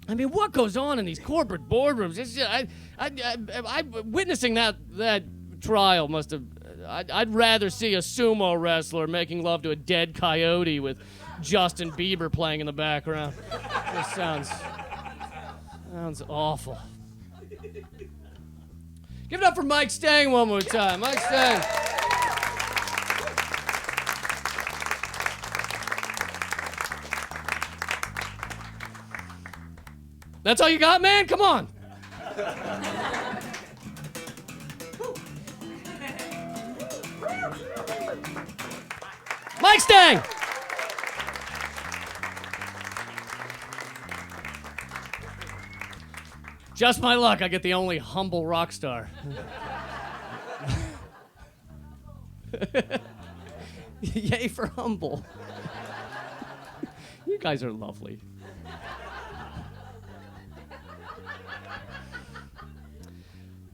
I mean, what goes on in these corporate boardrooms? It's just, I witnessing that trial must have. I'd rather see a sumo wrestler making love to a dead coyote with Justin Bieber playing in the background. This sounds awful. Give it up for Mike Stang one more time. Mike Stang. That's all you got, man? Come on. Mike Stang. Just my luck, I get the only humble rock star. Yay for humble. You guys are lovely.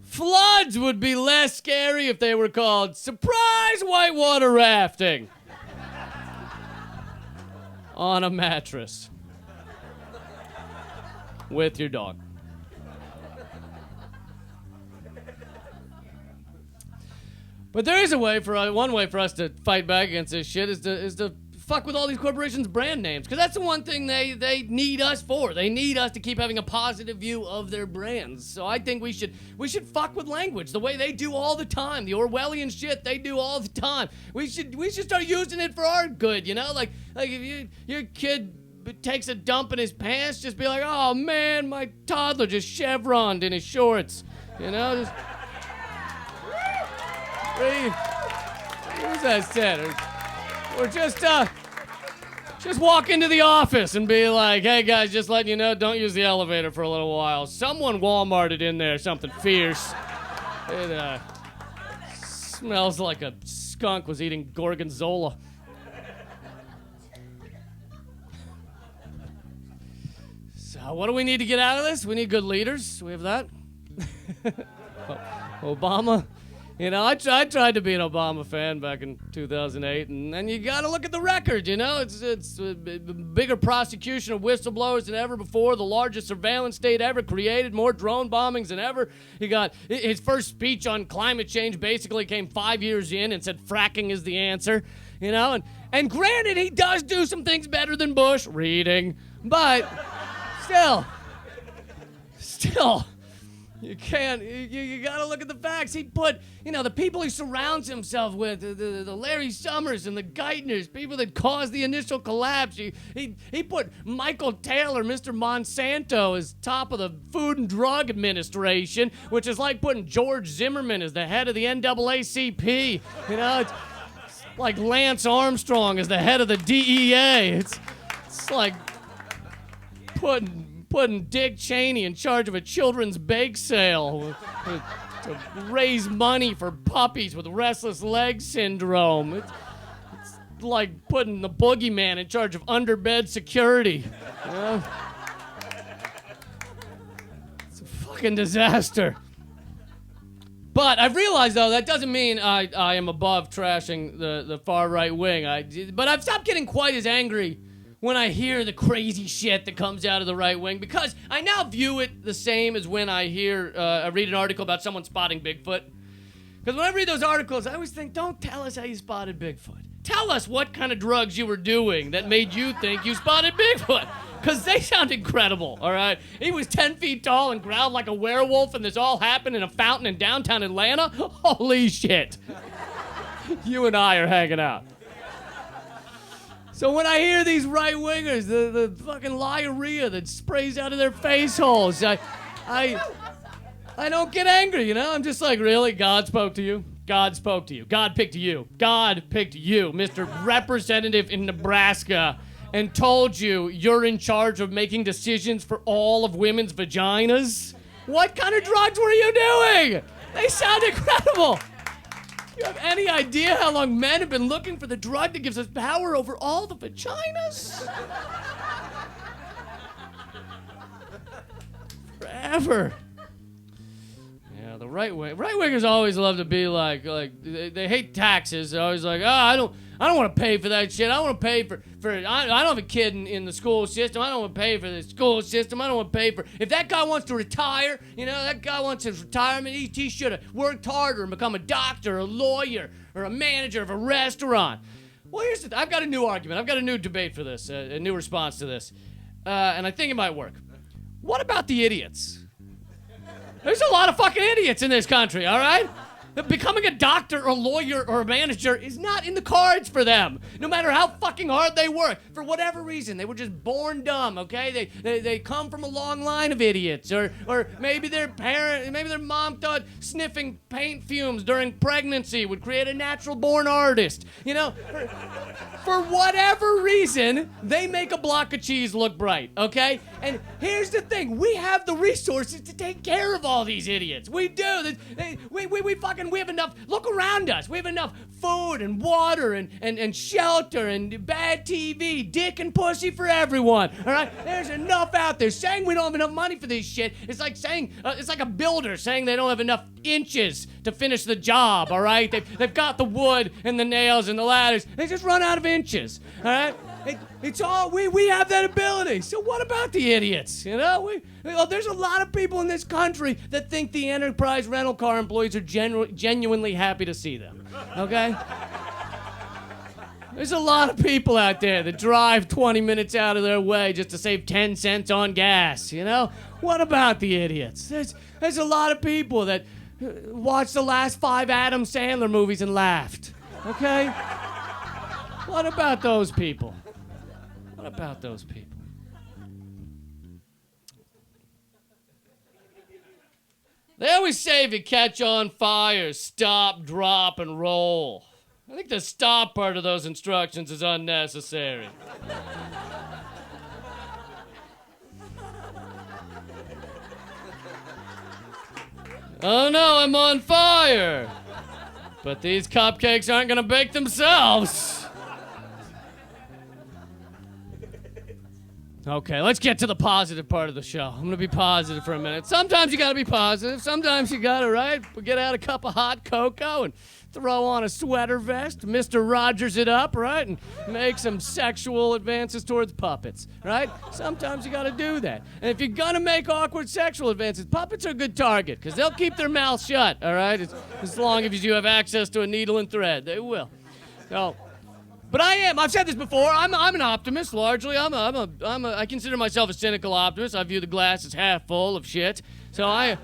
Floods would be less scary if they were called surprise whitewater rafting on a mattress with your dog. But there is a way one way for us to fight back against this shit is to fuck with all these corporations' brand names, because that's the one thing they need us for. They need us to keep having a positive view of their brands. So I think we should fuck with language the way they do all the time. The Orwellian shit they do all the time. We should start using it for our good. Like if your kid takes a dump in his pants, just be like, "Oh man, my toddler just chevroned in his shorts," just. Who's that said? Or just walk into the office and be like, "Hey guys, just letting you know, don't use the elevator for a little while. Someone Walmarted in there something fierce. It smells like a skunk was eating gorgonzola." So what do we need to get out of this? We need good leaders. We have that. Obama. I tried to be an Obama fan back in 2008, and then you got to look at the record, It's a bigger prosecution of whistleblowers than ever before, the largest surveillance state ever created, more drone bombings than ever. He got his first speech on climate change basically came 5 years in and said fracking is the answer, And granted, he does do some things better than Bush, reading, but still. You can't, you gotta look at the facts. He put, the people he surrounds himself with, the Larry Summers and the Geithners, people that caused the initial collapse. He put Michael Taylor, Mr. Monsanto, as top of the Food and Drug Administration, which is like putting George Zimmerman as the head of the NAACP. It's like Lance Armstrong as the head of the DEA. It's like putting Dick Cheney in charge of a children's bake sale to raise money for puppies with restless leg syndrome. It's like putting the boogeyman in charge of underbed security. fucking disaster. But I've realized, though, that doesn't mean I am above trashing the far right wing. But I've stopped getting quite as angry when I hear the crazy shit that comes out of the right wing, because I now view it the same as when I read an article about someone spotting Bigfoot. Because when I read those articles, I always think, don't tell us how you spotted Bigfoot. Tell us what kind of drugs you were doing that made you think you spotted Bigfoot. Because they sound incredible, all right? He was 10 feet tall and growled like a werewolf, and this all happened in a fountain in downtown Atlanta? Holy shit. You and I are hanging out. So when I hear these right-wingers, the fucking liarrhea that sprays out of their face holes, I don't get angry, you know? I'm just like, really? God spoke to you? God spoke to you. God picked you. God picked you, Mr. Representative in Nebraska, and told you you're in charge of making decisions for all of women's vaginas? What kind of drugs were you doing? They sound incredible. You have any idea how long men have been looking for the drug that gives us power over all the vaginas? Forever. Yeah, the right-wingers always love to be like they hate taxes. They're always like, I don't want to pay for that shit. I don't want to pay for I don't have a kid in the school system. I don't want to pay for the school system. I don't want to pay for, if that guy wants to retire, you know, that guy wants his retirement, he should have worked harder and become a doctor, a lawyer, or a manager of a restaurant. Well, I've got a new argument. I've got a new debate for this, a new response to this. And I think it might work. What about the idiots? There's a lot of fucking idiots in this country, all right? Becoming a doctor or a lawyer or a manager is not in the cards for them. No matter how fucking hard they work, for whatever reason, they were just born dumb, okay? They come from a long line of idiots, or maybe their mom thought sniffing paint fumes during pregnancy would create a natural-born artist. You know, for whatever reason, they make a block of cheese look bright, okay? And here's the thing: we have the resources to take care of all these idiots. We do. We have enough. Look around us. We have enough food and water and shelter and bad TV, dick and pussy for everyone. All right, there's enough out there. Saying we don't have enough money for this shit, it's like saying it's like a builder saying they don't have enough inches to finish the job. All right, they've got the wood and the nails and the ladders. They just run out of inches. All right. It's all, we have that ability. So what about the idiots? You know, there's a lot of people in this country that think the Enterprise rental car employees are genuinely happy to see them. Okay? There's a lot of people out there that drive 20 minutes out of their way just to save 10 cents on gas, you know? What about the idiots? There's a lot of people that watched the last 5 Adam Sandler movies and laughed. Okay? What about those people? What about those people? They always say if you catch on fire, stop, drop, and roll. I think the stop part of those instructions is unnecessary. Oh no, I'm on fire! But these cupcakes aren't gonna bake themselves. Okay, let's get to the positive part of the show. I'm gonna be positive for a minute. Sometimes you gotta be positive. Sometimes you gotta, right? Get out a cup of hot cocoa and throw on a sweater vest, Mr. Rogers it up, right? And make some sexual advances towards puppets, right? Sometimes you gotta do that. And if you're gonna make awkward sexual advances, puppets are a good target, because they'll keep their mouths shut, all right? As long as you have access to a needle and thread, they will. So, but I've said this before, I'm an optimist, largely. I consider myself a cynical optimist. I view the glass as half full of shit. So I'm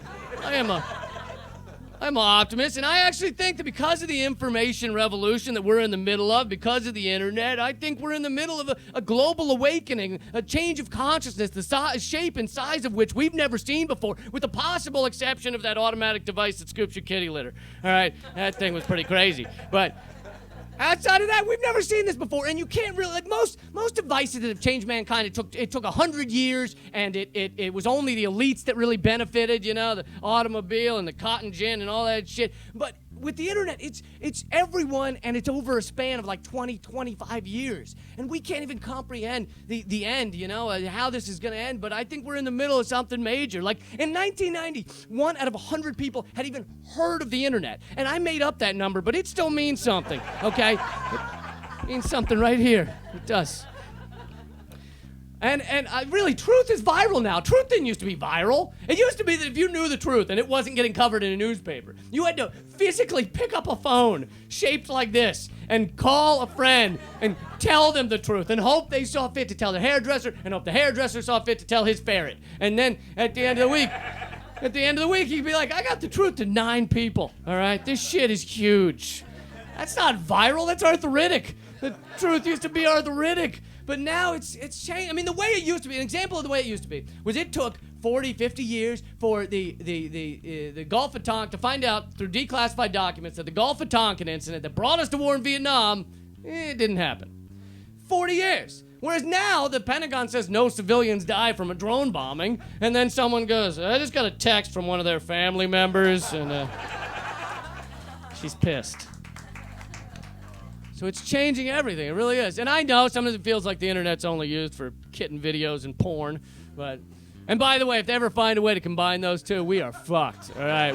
an optimist, and I actually think that because of the information revolution that we're in the middle of, because of the internet, I think we're in the middle of a global awakening, a change of consciousness, the shape and size of which we've never seen before, with the possible exception of that automatic device that scoops your kitty litter. All right, that thing was pretty crazy, but outside of that, we've never seen this before, and you can't really, like most devices that have changed mankind, it took 100 years, and it was only the elites that really benefited, you know, the automobile and the cotton gin and all that shit. But with the internet, it's everyone, and it's over a span of like 20, 25 years. And we can't even comprehend the end, how this is going to end. But I think we're in the middle of something major. Like in 1990, 1 out of 100 people had even heard of the internet. And I made up that number, but it still means something, okay? It means something right here. It does. And really, truth is viral now. Truth didn't used to be viral. It used to be that if you knew the truth and it wasn't getting covered in a newspaper, you had to physically pick up a phone shaped like this and call a friend and tell them the truth and hope they saw fit to tell the hairdresser and hope the hairdresser saw fit to tell his ferret. And then at the end of the week, you'd be like, I got the truth to 9 people, all right? This shit is huge. That's not viral, that's arthritic. The truth used to be arthritic. But now it's changed. I mean, the way it used to be, an example of the way it used to be, was it took 40, 50 years for the Gulf of Tonkin to find out through declassified documents that the Gulf of Tonkin incident that brought us to war in Vietnam, it didn't happen. 40 years. Whereas now, the Pentagon says no civilians die from a drone bombing, and then someone goes, I just got a text from one of their family members, and she's pissed. So it's changing everything. It really is. And I know sometimes it feels like the internet's only used for kitten videos and porn. And by the way, if they ever find a way to combine those two, we are fucked. All right,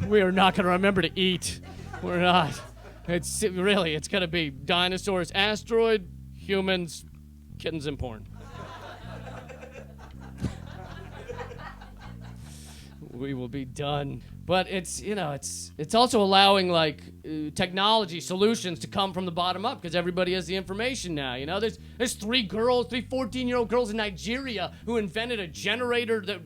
we are not going to remember to eat. We're not. It's going to be dinosaurs, asteroid, humans, kittens, and porn. We will be done. But it's also allowing technology solutions to come from the bottom up because everybody has the information now. There's 3 14-year-old girls in Nigeria who invented a generator that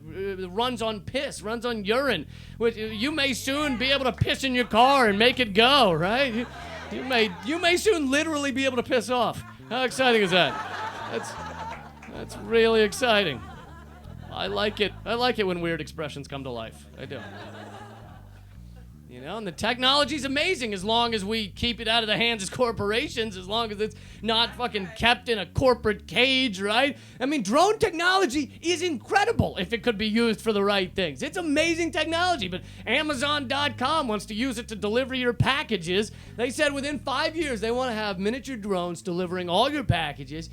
runs on piss, runs on urine. Which you may soon be able to piss in your car and make it go, right? You may soon literally be able to piss off. How exciting is that? That's really exciting. I like it. I like it when weird expressions come to life. I do. And the technology's amazing as long as we keep it out of the hands of corporations, as long as it's not fucking kept in a corporate cage, right? I mean, drone technology is incredible if it could be used for the right things. It's amazing technology, but Amazon.com wants to use it to deliver your packages. They said within 5 years they want to have miniature drones delivering all your packages.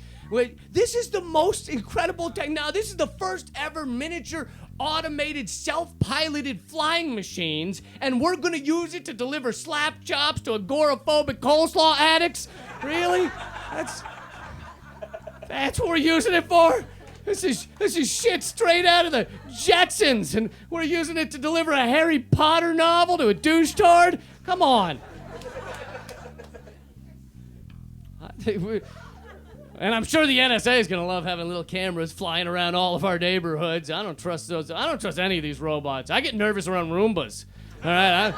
This is the most incredible technology. This is the first ever miniature automated self-piloted flying machines, and we're gonna use it to deliver slap chops to agoraphobic coleslaw addicts? Really? That's what we're using it for? This is shit straight out of the Jetsons, and we're using it to deliver a Harry Potter novel to a douche-tard? Come on. And I'm sure the NSA is going to love having little cameras flying around all of our neighborhoods. I don't trust those. I don't trust any of these robots. I get nervous around Roombas. All right?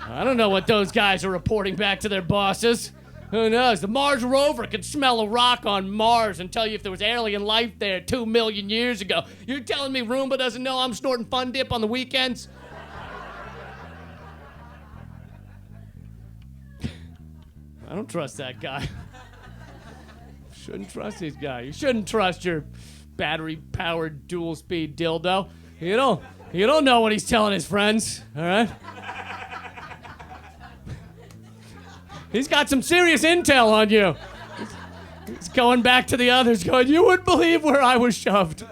I don't know what those guys are reporting back to their bosses. Who knows? The Mars rover could smell a rock on Mars and tell you if there was alien life there 2 million years ago. You're telling me Roomba doesn't know I'm snorting Fun Dip on the weekends? I don't trust that guy. Shouldn't trust this guy. You shouldn't trust your battery-powered dual-speed dildo. You don't know what he's telling his friends, all right? He's got some serious intel on you. He's going back to the others going, you wouldn't believe where I was shoved.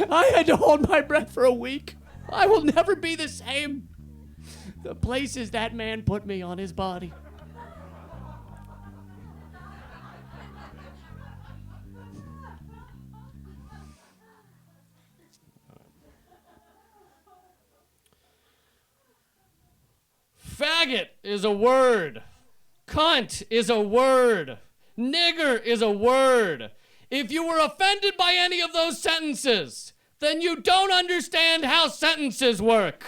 I had to hold my breath for a week. I will never be the same. The places that man put me on his body. Faggot is a word. Cunt is a word. Nigger is a word. If you were offended by any of those sentences, then you don't understand how sentences work.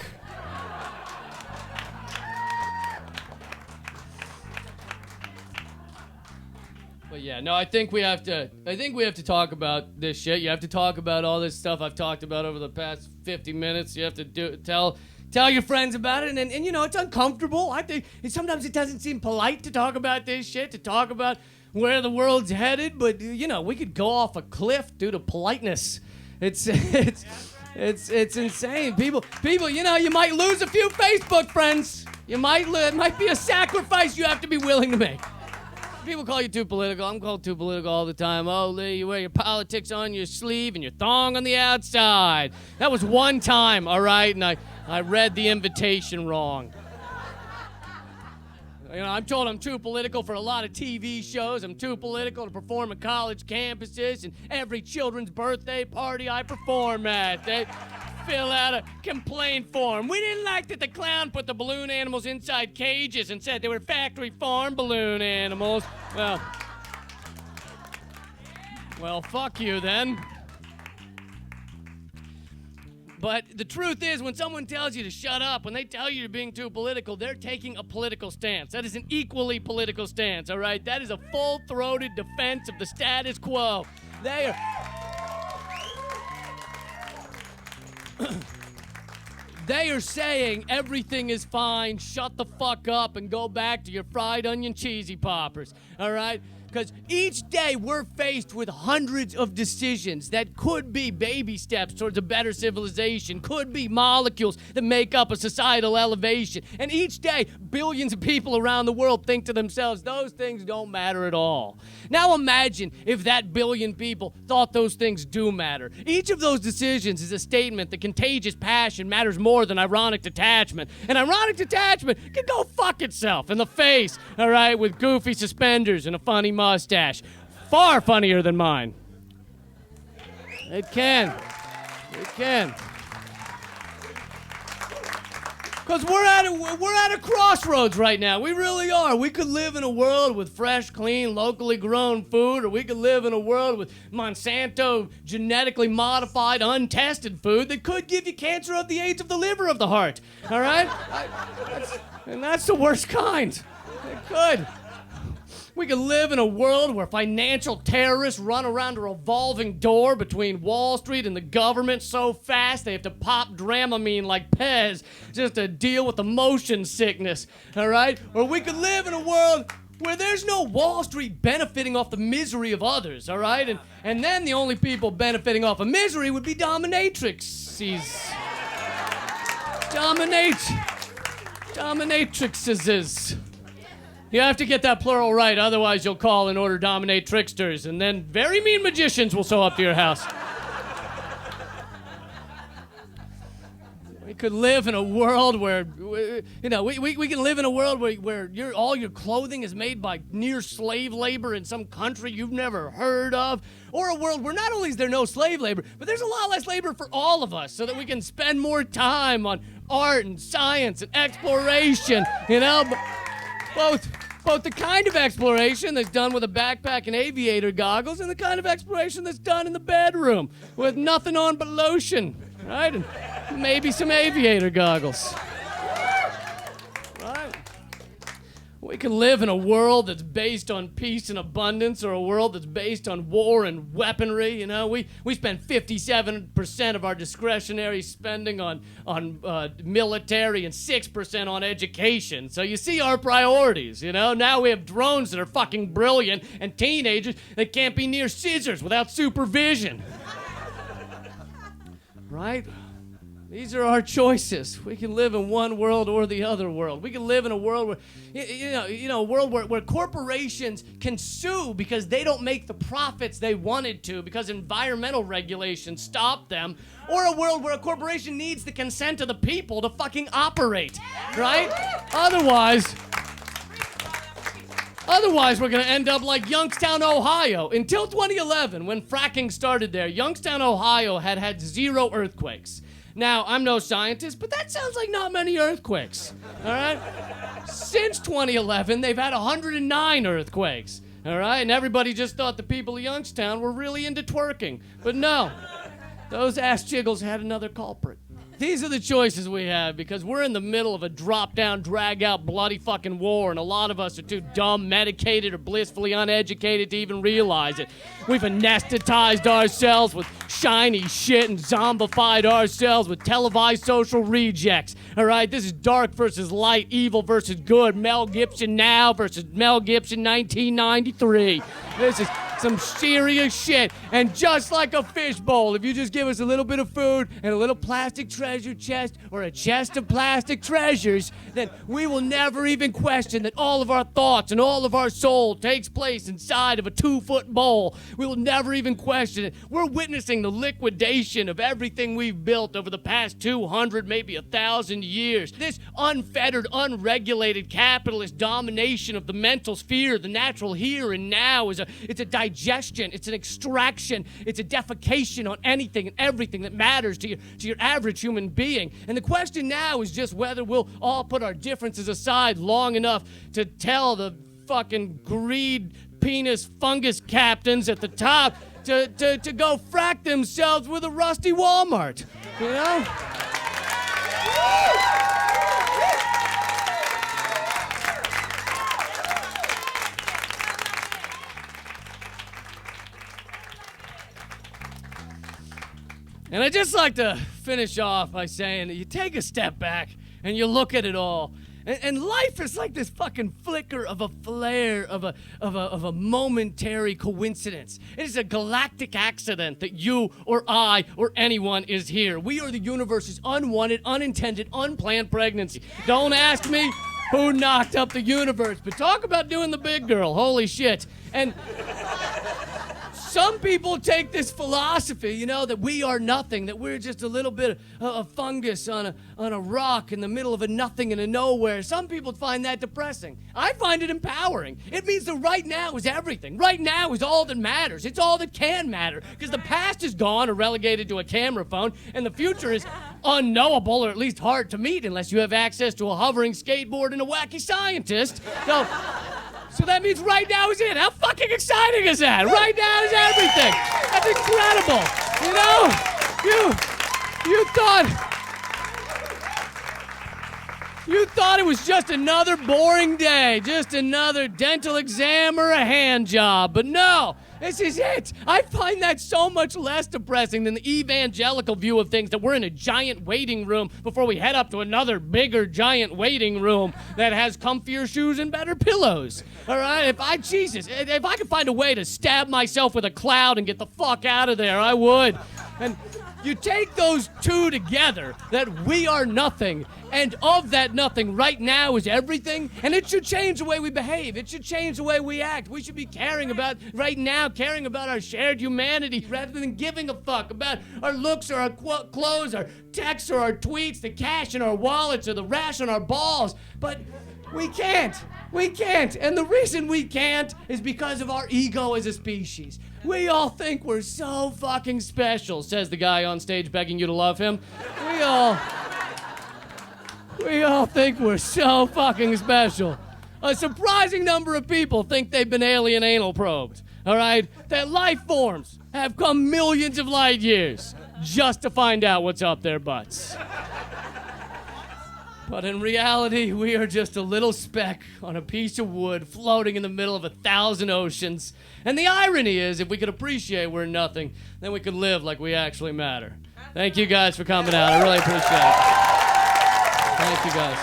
But yeah, no, I think we have to talk about this shit. You have to talk about all this stuff I've talked about over the past 50 minutes. You have to tell your friends about it, and it's uncomfortable. I think sometimes it doesn't seem polite to talk about this shit, to talk about where the world's headed, but we could go off a cliff due to politeness. It's It's insane. People, you might lose a few Facebook friends. It might be a sacrifice you have to be willing to make. People call you too political. I'm called too political all the time. Oh, Lee, you wear your politics on your sleeve and your thong on the outside. That was one time, all right? And I read the invitation wrong. I'm told I'm too political for a lot of TV shows. I'm too political to perform at college campuses and every children's birthday party I perform at. They fill out a complaint form. We didn't like that the clown put the balloon animals inside cages and said they were factory farm balloon animals. Well, fuck you then. But the truth is, when someone tells you to shut up, when they tell you you're being too political, they're taking a political stance. That is an equally political stance, all right? That is a full-throated defense of the status quo. They are... They are saying everything is fine, shut the fuck up, and go back to your fried onion cheesy poppers, all right? Because each day we're faced with hundreds of decisions that could be baby steps towards a better civilization, could be molecules that make up a societal elevation. And each day, billions of people around the world think to themselves, those things don't matter at all. Now imagine if that billion people thought those things do matter. Each of those decisions is a statement that contagious passion matters more than ironic detachment. And ironic detachment can go fuck itself in the face, all right, with goofy suspenders and a funny mustache. Far funnier than mine. It can. It can. Because we're at a crossroads right now. We really are. We could live in a world with fresh, clean, locally grown food, or we could live in a world with Monsanto genetically modified, untested food that could give you cancer of the AIDS of the liver of the heart. All right? And that's the worst kind. It could. We could live in a world where financial terrorists run around a revolving door between Wall Street and the government so fast they have to pop Dramamine like Pez just to deal with the motion sickness, all right? Or we could live in a world where there's no Wall Street benefiting off the misery of others, all right? And then the only people benefiting off of misery would be dominatrixes. Dominatrixes. You have to get that plural right, otherwise you'll call and order dominate tricksters, and then very mean magicians will show up to your house. We could live in a world where, we can live in a world where all your clothing is made by near slave labor in some country you've never heard of, or a world where not only is there no slave labor, but there's a lot less labor for all of us so that we can spend more time on art and science and exploration, Both the kind of exploration that's done with a backpack and aviator goggles and the kind of exploration that's done in the bedroom with nothing on but lotion, right? And maybe some aviator goggles. Right? We can live in a world that's based on peace and abundance, or a world that's based on war and weaponry. We spend 57% of our discretionary spending on military and 6% on education. So you see our priorities. Now we have drones that are fucking brilliant and teenagers that can't be near scissors without supervision. Right? These are our choices. We can live in one world or the other world. We can live in a world where, a world where corporations can sue because they don't make the profits they wanted to because environmental regulations stop them, or a world where a corporation needs the consent of the people to fucking operate, right? Otherwise, we're going to end up like Youngstown, Ohio. Until 2011, when fracking started there, Youngstown, Ohio had 0 earthquakes. Now, I'm no scientist, but that sounds like not many earthquakes, all right? Since 2011, they've had 109 earthquakes, all right? And everybody just thought the people of Youngstown were really into twerking. But no, those ass jiggles had another culprit. These are the choices we have because we're in the middle of a drop-down, drag-out, bloody fucking war, and a lot of us are too dumb, medicated, or blissfully uneducated to even realize it. We've anesthetized ourselves with shiny shit and zombified ourselves with televised social rejects. All right, this is dark versus light, evil versus good, Mel Gibson now versus Mel Gibson 1993. some serious shit. And just like a fishbowl, if you just give us a little bit of food and a little plastic treasure chest or a chest of plastic treasures, then we will never even question that all of our thoughts and all of our soul takes place inside of a 2-foot bowl. We will never even question it. We're witnessing the liquidation of everything we've built over the past 200, maybe 1,000 years. This unfettered, unregulated capitalist domination of the mental sphere, the natural here and now, it's a digestion, it's an extraction, it's a defecation on anything and everything that matters to your average human being. And the question now is just whether we'll all put our differences aside long enough to tell the fucking greed penis fungus captains at the top to go frack themselves with a rusty Walmart, you know? And I'd just like to finish off by saying that you take a step back and you look at it all. And life is like this fucking flicker of a flare of a momentary coincidence. It is a galactic accident that you or I or anyone is here. We are the universe's unwanted, unintended, unplanned pregnancy. Don't ask me who knocked up the universe, but talk about doing the big girl. Holy shit. And some people take this philosophy, you know, that we are nothing, that we're just a little bit of fungus on a rock in the middle of a nothing and a nowhere. Some people find that depressing. I find it empowering. It means that right now is everything. Right now is all that matters. It's all that can matter, because the past is gone or relegated to a camera phone, and the future is unknowable, or at least hard to meet unless you have access to a hovering skateboard and a wacky scientist. So that means right now is it. How fucking exciting is that? Right now is everything. That's incredible. You know, you thought it was just another boring day, just another dental exam or a hand job, but no. This is it. I find that so much less depressing than the evangelical view of things, that we're in a giant waiting room before we head up to another bigger giant waiting room that has comfier shoes and better pillows. All right? If I could find a way to stab myself with a cloud and get the fuck out of there, I would. And you take those two together, that we are nothing, and of that nothing right now is everything, and it should change the way we behave. It should change the way we act. We should be caring about our shared humanity rather than giving a fuck about our looks or our clothes, our texts or our tweets, the cash in our wallets or the rash on our balls. But we can't. We can't. And the reason we can't is because of our ego as a species. We all think we're so fucking special, says the guy on stage begging you to love him. We all think we're so fucking special. A surprising number of people think they've been alien anal probed, all right? That life forms have come millions of light years just to find out what's up their butts. But in reality, we are just a little speck on a piece of wood floating in the middle of 1,000 oceans. And the irony is, if we could appreciate we're nothing, then we could live like we actually matter. Thank you guys for coming out. I really appreciate it. Thank you guys.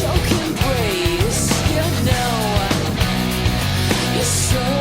Choking breeze, you know, you're so